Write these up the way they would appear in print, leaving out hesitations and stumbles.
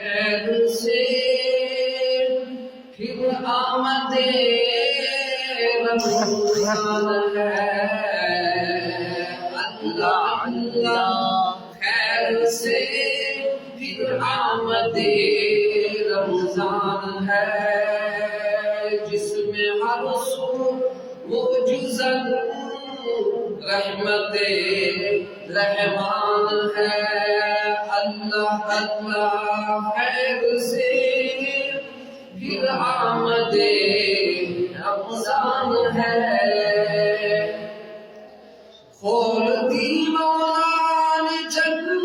خیر سے پھر آمد رمضان ہے، اللہ اللہ خیر سے پھر آمد رمضان ہے، جس میں ہر سو معجزت رحمت رحمان ہے، اللہ اللہ خیر سے پھر آمد رمضان ہے، کھول دی مولا نے جنت،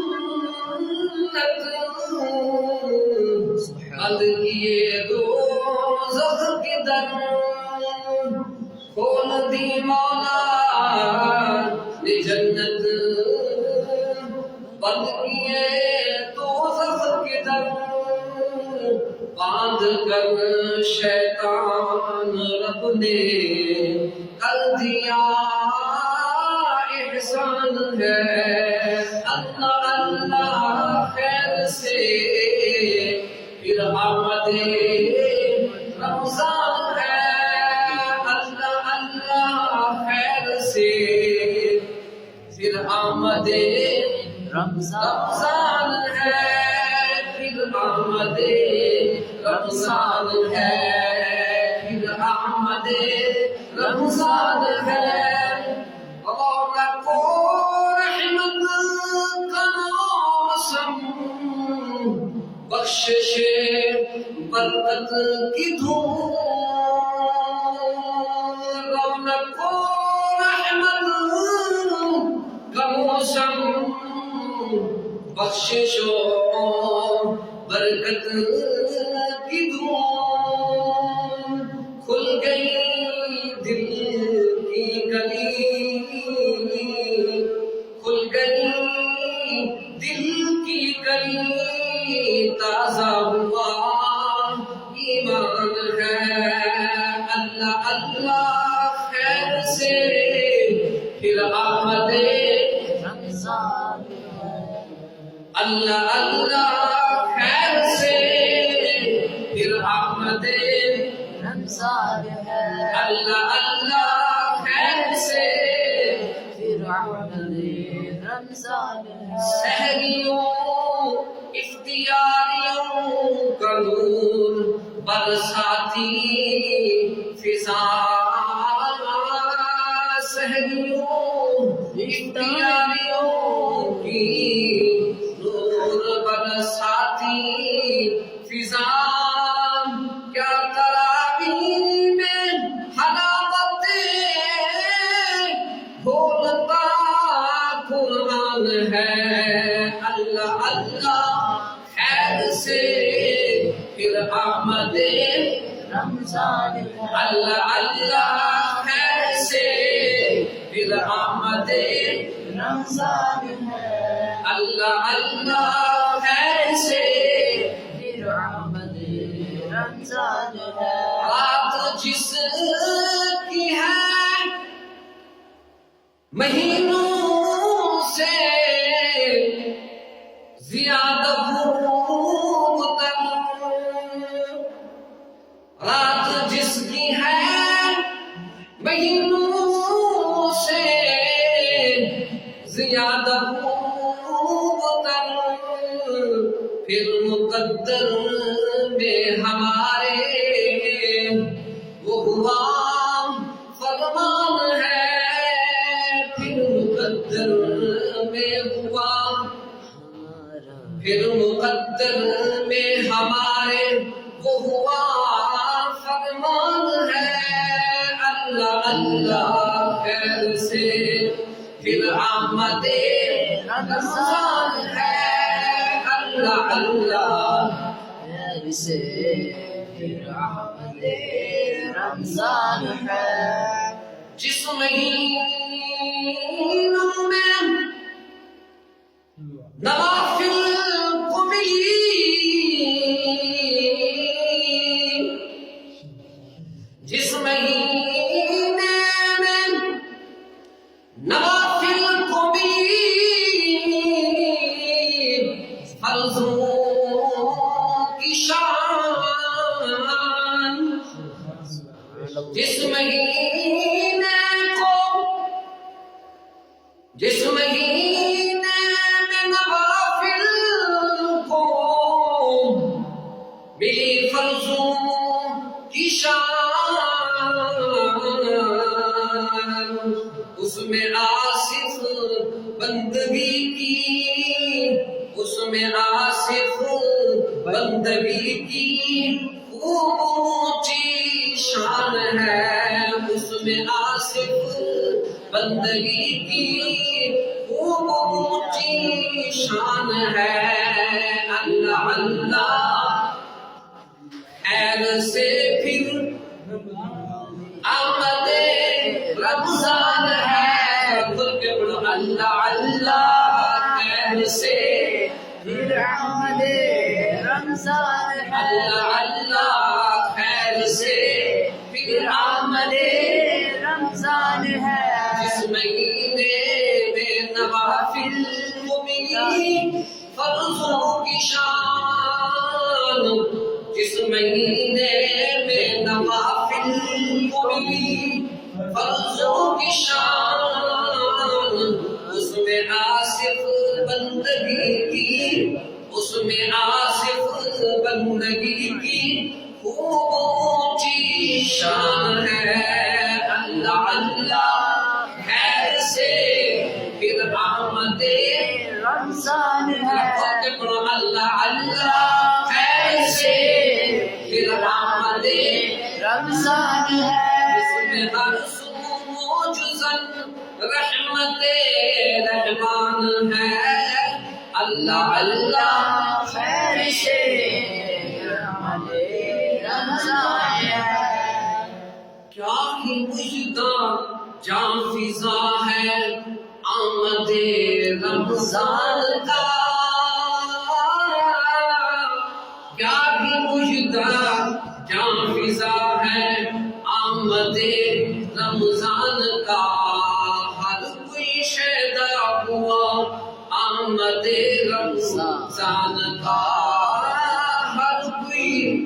بند کیے دوزخ کے در، کھول دی مولا نے جنت، بند کیے دوزخ کے در، باندھ کر شیطان رب نے کر دیا احسان ہے، اللہ اللہ خیر سے پھر آمد رمضان ہے، اللہ اللہ خیر سے پھر آمد رمضان ہے، پھر آمد رمضان ہے، پھر آمد رمضان ہے، رونق و رحمت کا موسم، بخشش برکت کی دھوم، رونق و رحمت کا موسم، بخشش و برکت کی دھوم، کھل گئی دل کی گلی، کھل گئی دل کی گلی، تازہ ہوا ایمان ہے، اللہ اللہ خیر سے پھر آمد رمضان ہے، اللہ اللہ خیر سے پھر آمد رمضان ہے، اللہ اللہ خیر سے پھر آمد رمضان ہے، سحریوں اختیاریوں کا نور برساتی فضا، سحریوں اختیاریوں کی نور برساتی فضا، کیا تراویح میں حلاوتیں بولتا قرآن ہے، اللہ اللہ خیر سے پھر آمد رمضان ہے، اللہ اللہ خیر سے پھر آمد رمضان ہے، اللہ اللہ خیر سے پھر آمد رمضان ہے، رات جس کی ہے مہینوں سے زیادہ خوب تر، رات جس کی ہے مہینوں سے زیادہ خوب تر، پھر مقدر میں ہمارے وہ ہوا فرمان ہے، پھر مقدر میں ہوا، پھر مقدر میں ہمارے وہ ہوا فرمان ہے، اللہ اللہ خیر سے پھر آمد رمضان ہے، اللہ اللہ خیر سے پھر آمد رمضان ہے، جس مہینوں میں نوافل کو ملی جس مہینے میں نوافل کو ملی فرضوں شان جس مہینے میں نوافل کو ملی فرضوں کی شان اس میں آصف بندگی کی اونچی شان ہے اس میں آصف بندگی کی اونچی شان ہے اللہ اللہ خیر سے پھر آمد رمضان ہے اللہ اللہ خیر سے پھر آمد رمضان ہے اللہ اللہ خیر سے پھر آمد رمضان ہے جس مہینے میں نوافل کو ملی فرضوں کی شان جس مہینے میں نوافل کو ملی فرضوں کی شان اس میں آصف بندگی کی خوب اونچی شان ہے اللہ اللہ خیر سے پھر آمد رمضان ہے اللہ اللہ خیر سے پھر آمد رمضان ہے اس میں ہر سو موجزن رحمت رحمان ہے اللہ اللہ خیر سے آمد رمضان ہے کیا ہی مجدہ جاں فضا ہے آمد رمضان کا کیا ہی مجدہ جاں فضا ہے آمد رمضان کا ہر کوئی شیدا ہوا آمد رمضان کا ہر کوئی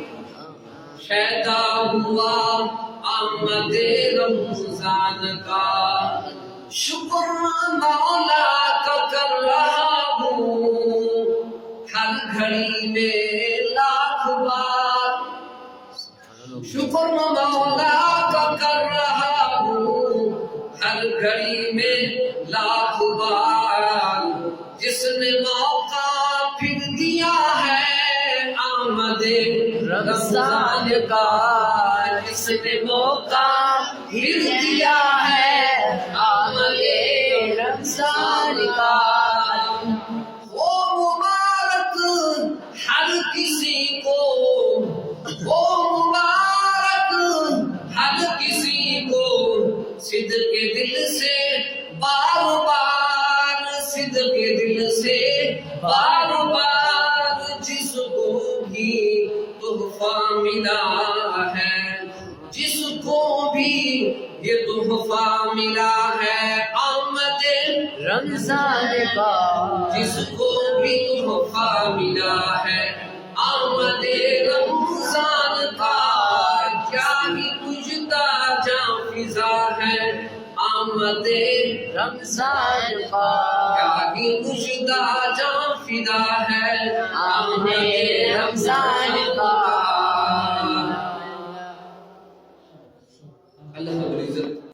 شیدا ہوا آمد رمضان کا شکر مولا کا کر رہا ہوں ہر گھڑی میں لاکھ بار شکر مولا کا کر رہا ہوں ہر گھڑی میں لاکھ بار جس نے موقع پھر دیا ہے آمد رمضان کا جس نے موقع پھر دیا ہے آمد رمضان کا وہ مبارک ہر کسی کو وہ مبارک ہر کسی کو صدق کے دل سے بار بار صدق کے دل سے بار بار جس کو بھی تحفہ ملا ہے جس کو بھی یہ تحفہ ملا ہے آمد رمضان کا جس کو بھی تحفہ ملا ہے آمد رمضان کا کیا ہی مجدہ جاں فضا ہے آمد رمضان کا کیا ہی مجدہ جاں فضا ہے آمد رمضان کا اللہ رب العزت